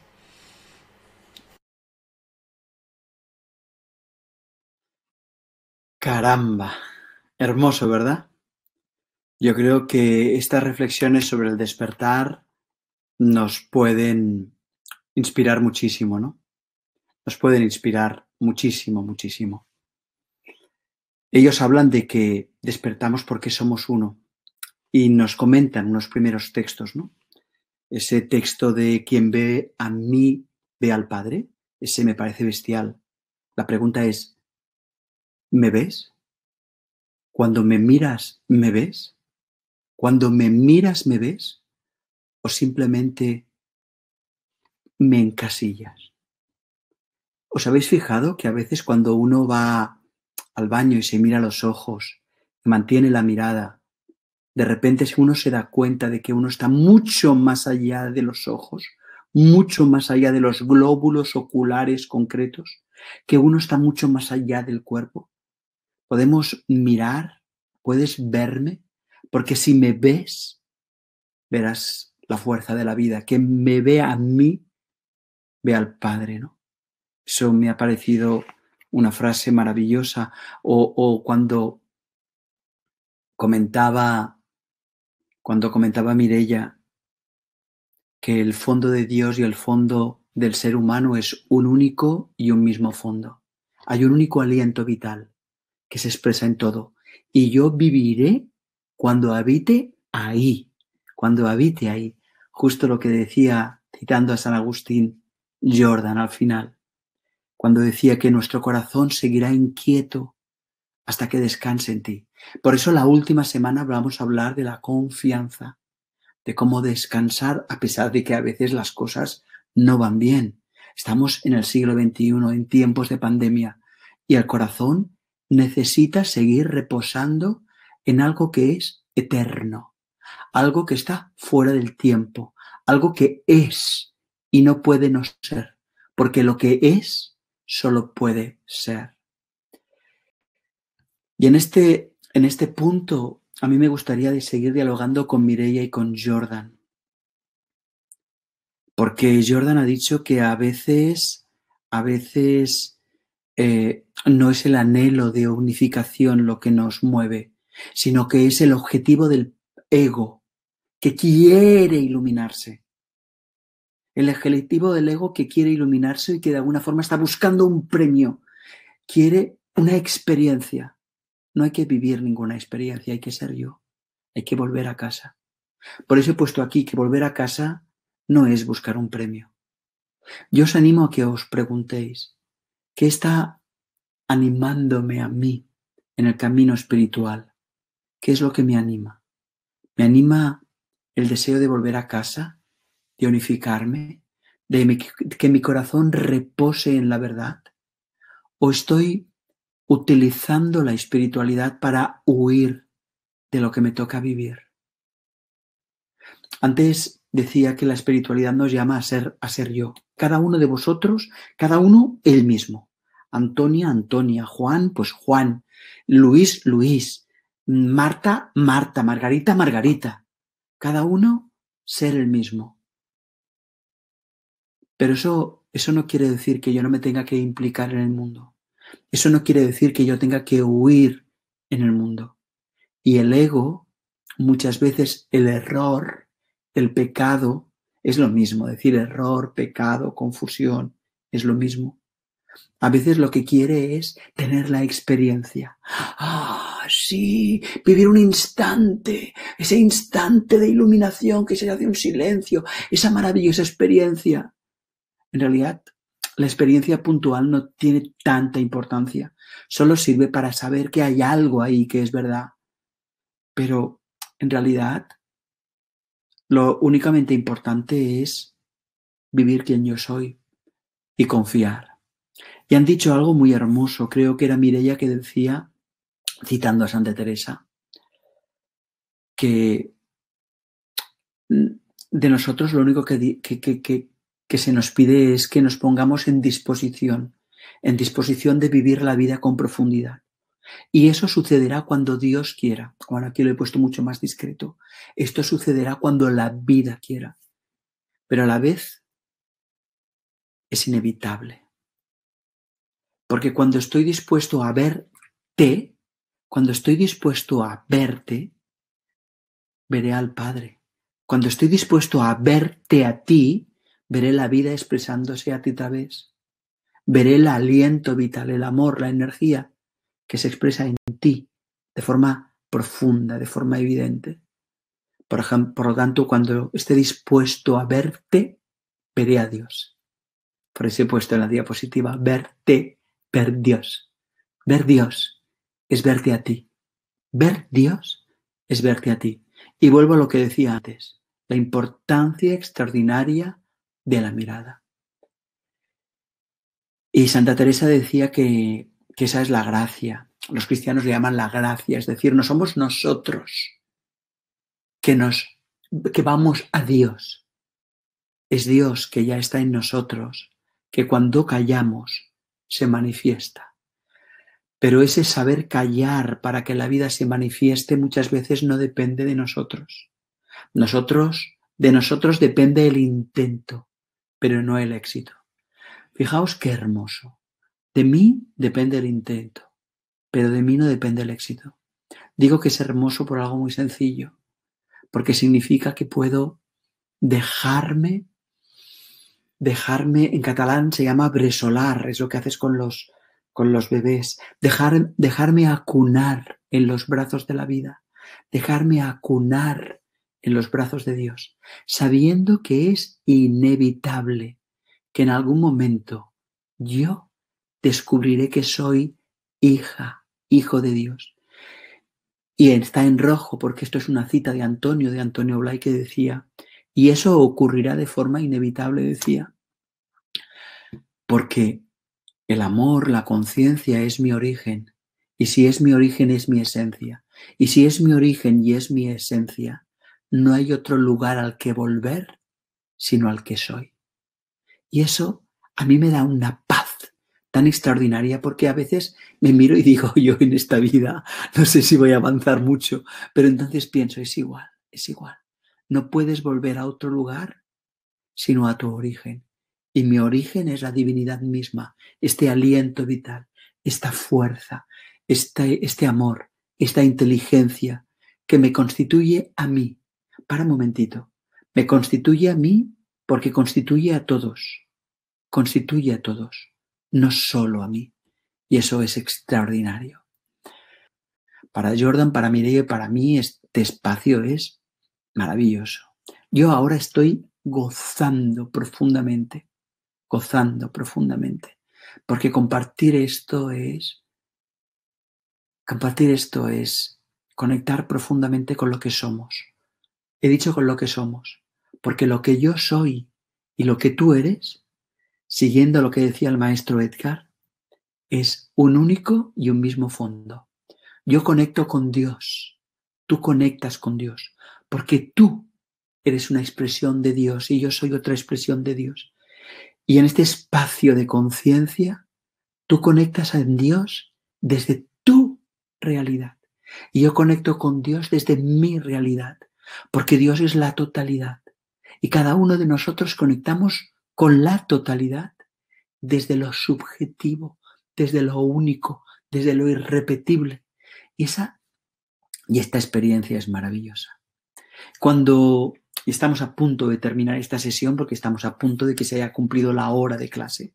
Caramba, hermoso, ¿verdad? Yo creo que estas reflexiones sobre el despertar nos pueden inspirar muchísimo, ¿no? Nos pueden inspirar muchísimo, muchísimo. Ellos hablan de que despertamos porque somos uno y nos comentan unos primeros textos, ¿no? Ese texto de quien ve a mí, ve al Padre, ese me parece bestial. La pregunta es, ¿me ves? Cuando me miras, ¿me ves? Cuando me miras, ¿me ves? ¿O simplemente me encasillas? ¿Os habéis fijado que a veces cuando uno va al baño y se mira a los ojos, mantiene la mirada, de repente uno se da cuenta de que uno está mucho más allá de los ojos, mucho más allá de los glóbulos oculares concretos, que uno está mucho más allá del cuerpo? Podemos mirar, puedes verme, porque si me ves, verás la fuerza de la vida. Que me ve a mí, ve al Padre, ¿no? Eso me ha parecido una frase maravillosa. O cuando comentaba Mireia que el fondo de Dios y el fondo del ser humano es un único y un mismo fondo. Hay un único aliento vital que se expresa en todo. Y yo viviré cuando habite ahí, cuando habite ahí. Justo lo que decía, citando a San Agustín, Jordan al final, cuando decía que nuestro corazón seguirá inquieto hasta que descanse en ti. Por eso la última semana vamos a hablar de la confianza, de cómo descansar a pesar de que a veces las cosas no van bien. Estamos en el siglo XXI, en tiempos de pandemia, y el corazón necesita seguir reposando en algo que es eterno, algo que está fuera del tiempo, algo que es y no puede no ser, porque lo que es solo puede ser. Y en este punto a mí me gustaría seguir dialogando con Mireia y con Jordan, porque Jordan ha dicho que a veces no es el anhelo de unificación lo que nos mueve, sino que es el objetivo del ego que quiere iluminarse. El objetivo del ego que quiere iluminarse y que de alguna forma está buscando un premio, quiere una experiencia. No hay que vivir ninguna experiencia, hay que ser yo, hay que volver a casa. Por eso he puesto aquí que volver a casa no es buscar un premio. Yo os animo a que os preguntéis, ¿qué está animándome a mí en el camino espiritual? ¿Qué es lo que me anima? ¿Me anima el deseo de volver a casa, de unificarme, de que mi corazón repose en la verdad? ¿O estoy utilizando la espiritualidad para huir de lo que me toca vivir? Antes decía que la espiritualidad nos llama a ser yo. Cada uno de vosotros, cada uno el mismo. Antonia, Antonia. Juan, pues Juan. Luis, Luis. Marta, Marta. Margarita, Margarita. Cada uno ser el mismo. Pero eso no quiere decir que yo no me tenga que implicar en el mundo. Eso no quiere decir que yo tenga que huir en el mundo. Y el ego, muchas veces el error, el pecado, es lo mismo. Decir error, pecado, confusión, es lo mismo. A veces lo que quiere es tener la experiencia. ¡Ah, sí! Vivir un instante, ese instante de iluminación que se hace un silencio, esa maravillosa experiencia. En realidad, la experiencia puntual no tiene tanta importancia. Solo sirve para saber que hay algo ahí que es verdad. Pero, en realidad, lo únicamente importante es vivir quien yo soy y confiar. Y han dicho algo muy hermoso, creo que era Mireia que decía, citando a Santa Teresa, que de nosotros lo único que se nos pide es que nos pongamos en disposición de vivir la vida con profundidad. Y eso sucederá cuando Dios quiera. Ahora aquí lo he puesto mucho más discreto. Esto sucederá cuando la vida quiera. Pero a la vez es inevitable. Porque cuando estoy dispuesto a verte, veré al Padre. Cuando estoy dispuesto a verte a ti, veré la vida expresándose a ti través. Veré el aliento vital, el amor, la energía que se expresa en ti de forma profunda, de forma evidente. Por lo tanto, cuando esté dispuesto a verte, veré a Dios. Por eso he puesto en la diapositiva, verte, ver Dios. Ver Dios es verte a ti. Ver Dios es verte a ti. Y vuelvo a lo que decía antes, la importancia extraordinaria de la mirada. Y Santa Teresa decía que esa es la gracia. Los cristianos le llaman la gracia, es decir, no somos nosotros que vamos a Dios. Es Dios que ya está en nosotros, que cuando callamos se manifiesta. Pero ese saber callar para que la vida se manifieste muchas veces no depende de nosotros. De nosotros depende el intento, pero no el éxito. Fijaos qué hermoso. De mí depende el intento, pero de mí no depende el éxito. Digo que es hermoso por algo muy sencillo, porque significa que puedo dejarme Dejarme, en catalán se llama bresolar, es lo que haces con los bebés. Dejarme acunar en los brazos de la vida. Dejarme acunar en los brazos de Dios, sabiendo que es inevitable que en algún momento yo descubriré que soy hija, hijo de Dios. Y está en rojo porque esto es una cita de Antonio Blay, que decía, y eso ocurrirá de forma inevitable, decía, porque el amor, la conciencia es mi origen, y si es mi origen es mi esencia, y si es mi origen y es mi esencia, no hay otro lugar al que volver sino al que soy. Y eso a mí me da una paz tan extraordinaria, porque a veces me miro y digo, yo en esta vida no sé si voy a avanzar mucho, pero entonces pienso, es igual, es igual. No puedes volver a otro lugar sino a tu origen. Y mi origen es la divinidad misma, este aliento vital, esta fuerza, este amor, esta inteligencia que me constituye a mí. Para un momentito. Me constituye a mí porque constituye a todos. Constituye a todos, no solo a mí. Y eso es extraordinario. Para Jordan, para Mireia, para mí este espacio es maravilloso. Yo ahora estoy gozando profundamente, porque compartir esto es conectar profundamente con lo que somos. He dicho con lo que somos, porque lo que yo soy y lo que tú eres, siguiendo lo que decía el maestro Edgar, es un único y un mismo fondo. Yo conecto con Dios, tú conectas con Dios, porque tú eres una expresión de Dios y yo soy otra expresión de Dios. Y en este espacio de conciencia, tú conectas a Dios desde tu realidad. Y yo conecto con Dios desde mi realidad, porque Dios es la totalidad. Y cada uno de nosotros conectamos con la totalidad desde lo subjetivo, desde lo único, desde lo irrepetible. Y esta experiencia es maravillosa. Cuando estamos a punto de terminar esta sesión, porque estamos a punto de que se haya cumplido la hora de clase,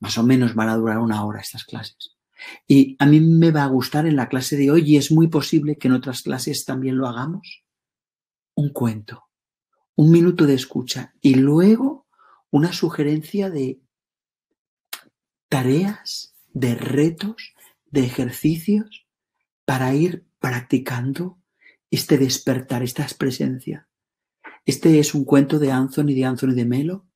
más o menos van a durar 1 hora estas clases. Y a mí me va a gustar en la clase de hoy, y es muy posible que en otras clases también lo hagamos, un cuento, 1 minuto de escucha y luego una sugerencia de tareas, de retos, de ejercicios para ir practicando este despertar, esta presencia. Este es un cuento de Anthony de Melo,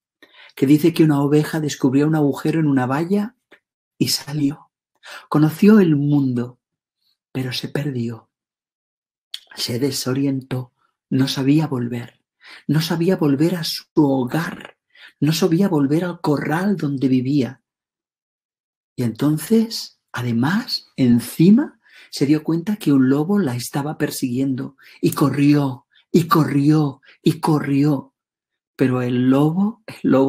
que dice que una oveja descubrió un agujero en una valla y salió. Conoció el mundo, pero se perdió. Se desorientó, no sabía volver. No sabía volver a su hogar, no sabía volver al corral donde vivía. Y entonces, además, encima, se dio cuenta que un lobo la estaba persiguiendo y corrió, y corrió, y corrió. Pero el lobo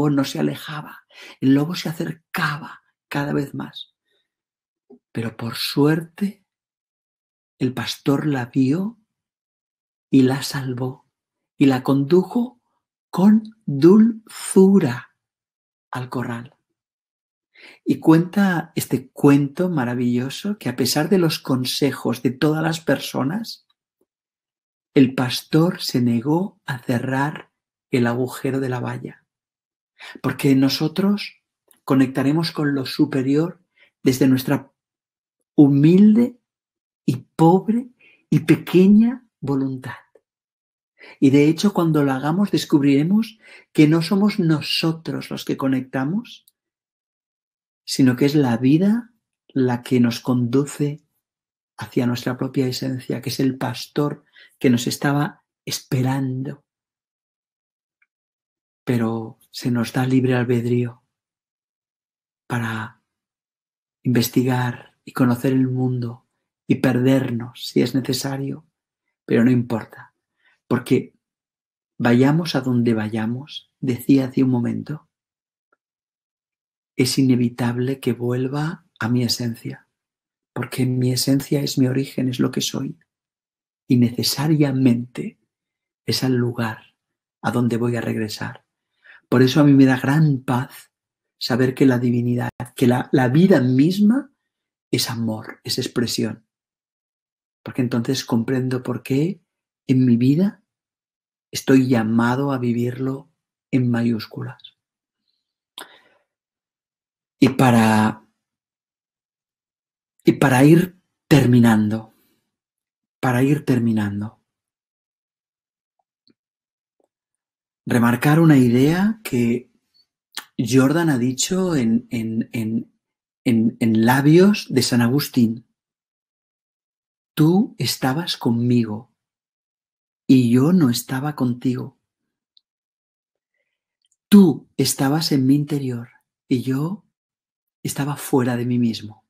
no se alejaba, el lobo se acercaba cada vez más. Pero por suerte, el pastor la vio y la salvó y la condujo con dulzura al corral. Y cuenta este cuento maravilloso que, a pesar de los consejos de todas las personas, el pastor se negó a cerrar el agujero de la valla, porque nosotros conectaremos con lo superior desde nuestra humilde y pobre y pequeña voluntad. Y de hecho, cuando lo hagamos, descubriremos que no somos nosotros los que conectamos, sino que es la vida la que nos conduce hacia nuestra propia esencia, que es el pastor que nos estaba esperando. Pero se nos da libre albedrío para investigar y conocer el mundo y perdernos si es necesario, pero no importa, porque vayamos a donde vayamos, decía hace un momento, es inevitable que vuelva a mi esencia, porque mi esencia es mi origen, es lo que soy, y necesariamente es el lugar a donde voy a regresar, Por eso a mí me da gran paz saber que la divinidad, que la vida misma es amor, es expresión. Porque entonces comprendo por qué en mi vida estoy llamado a vivirlo en mayúsculas. Y para ir terminando, remarcar una idea que Jordan ha dicho en labios de San Agustín. Tú estabas conmigo y yo no estaba contigo. Tú estabas en mi interior y yo estaba fuera de mí mismo.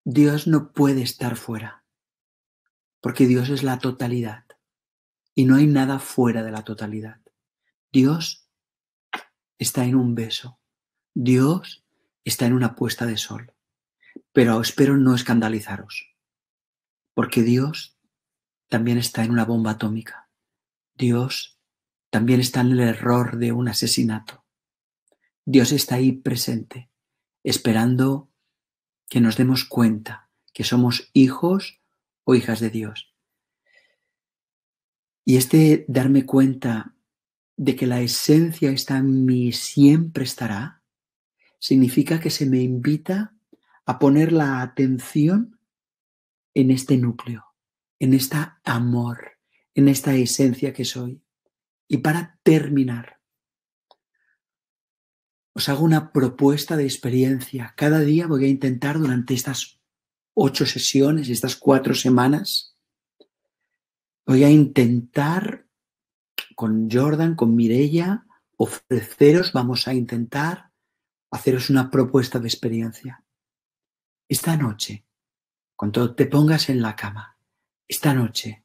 Dios no puede estar fuera, porque Dios es la totalidad y no hay nada fuera de la totalidad. Dios está en un beso. Dios está en una puesta de sol. Pero espero no escandalizaros, porque Dios también está en una bomba atómica. Dios también está en el error de un asesinato. Dios está ahí presente, esperando que nos demos cuenta que somos hijos o hijas de Dios. Y este darme cuenta de que la esencia está en mí y siempre estará, significa que se me invita a poner la atención en este núcleo, en este amor, en esta esencia que soy. Y para terminar, os hago una propuesta de experiencia. Cada día voy a intentar durante estas 8 sesiones, estas 4 semanas, voy a intentar con Jordan, con Mireia, vamos a intentar haceros una propuesta de experiencia. Esta noche, cuando te pongas en la cama, esta noche,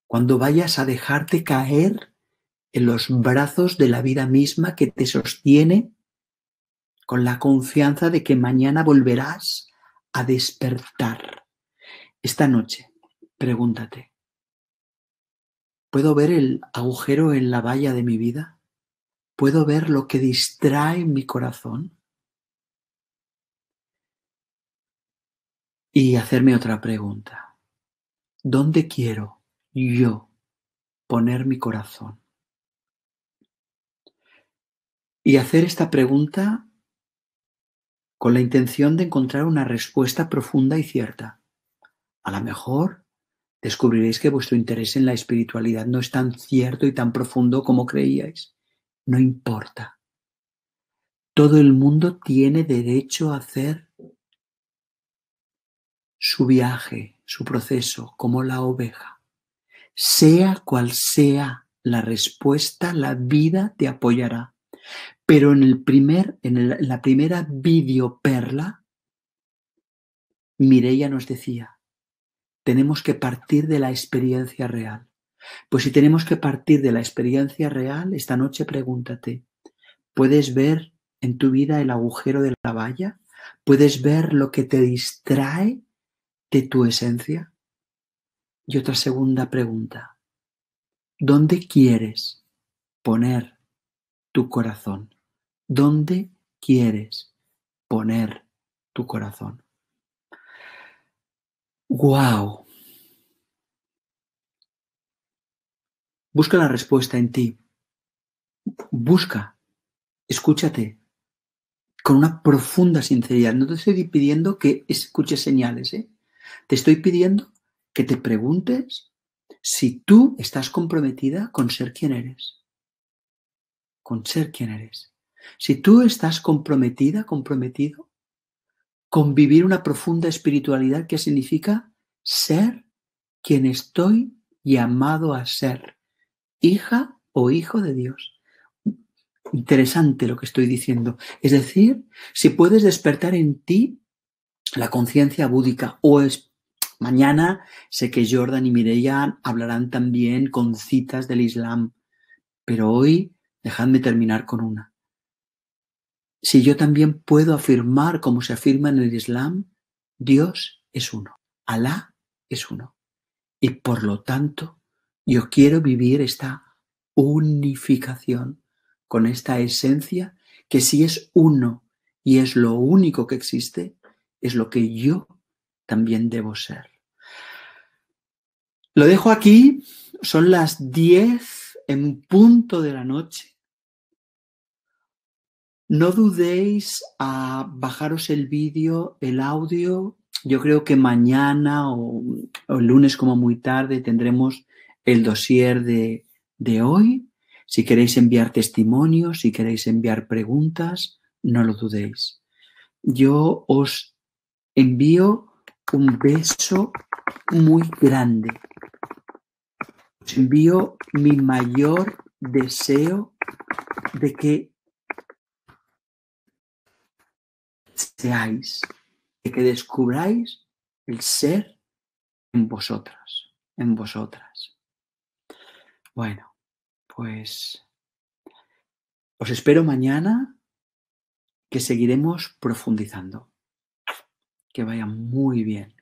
cuando vayas a dejarte caer en los brazos de la vida misma que te sostiene, con la confianza de que mañana volverás a despertar. Esta noche, pregúntate, ¿puedo ver el agujero en la valla de mi vida? ¿Puedo ver lo que distrae mi corazón? Y hacerme otra pregunta. ¿Dónde quiero yo poner mi corazón? Y hacer esta pregunta con la intención de encontrar una respuesta profunda y cierta. A lo mejor descubriréis que vuestro interés en la espiritualidad no es tan cierto y tan profundo como creíais. No importa. Todo el mundo tiene derecho a hacer su viaje, su proceso, como la oveja. Sea cual sea la respuesta, la vida te apoyará. Pero en la primera videoperla, Mireia nos decía, tenemos que partir de la experiencia real. Pues si tenemos que partir de la experiencia real, esta noche pregúntate, ¿puedes ver en tu vida el agujero de la valla? ¿Puedes ver lo que te distrae de tu esencia? Y otra segunda pregunta, ¿dónde quieres poner tu corazón? ¿Dónde quieres poner tu corazón? ¡Guau! Busca la respuesta en ti. Busca, escúchate con una profunda sinceridad. No te estoy pidiendo que escuches señales, ¿eh? Te estoy pidiendo que te preguntes si tú estás comprometida con ser quien eres. Con ser quien eres. Si tú estás comprometida, comprometido con vivir una profunda espiritualidad que significa ser quien estoy llamado a ser, hija o hijo de Dios. Interesante lo que estoy diciendo. Es decir, si puedes despertar en ti la conciencia búdica o es mañana sé que Jordan y Mireia hablarán también con citas del Islam, pero hoy dejadme terminar con una. Si yo también puedo afirmar, como se afirma en el Islam, Dios es uno, Alá es uno. Y por lo tanto, yo quiero vivir esta unificación con esta esencia que si es uno y es lo único que existe, es lo que yo también debo ser. Lo dejo aquí, son las 10 en punto de la noche. No dudéis a bajaros el vídeo, el audio. Yo creo que mañana o el lunes como muy tarde tendremos el dossier de hoy. Si queréis enviar testimonios, si queréis enviar preguntas, no lo dudéis. Yo os envío un beso muy grande. Os envío mi mayor deseo de que seáis, de que descubráis el ser en vosotras, en vosotras. Bueno, pues os espero mañana, que seguiremos profundizando. Que vaya muy bien.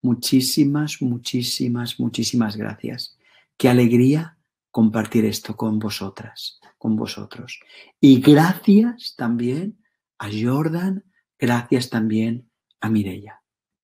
Muchísimas, muchísimas, muchísimas gracias. Qué alegría compartir esto con vosotras, con vosotros. Y gracias también a Jordan, gracias también a Mireia.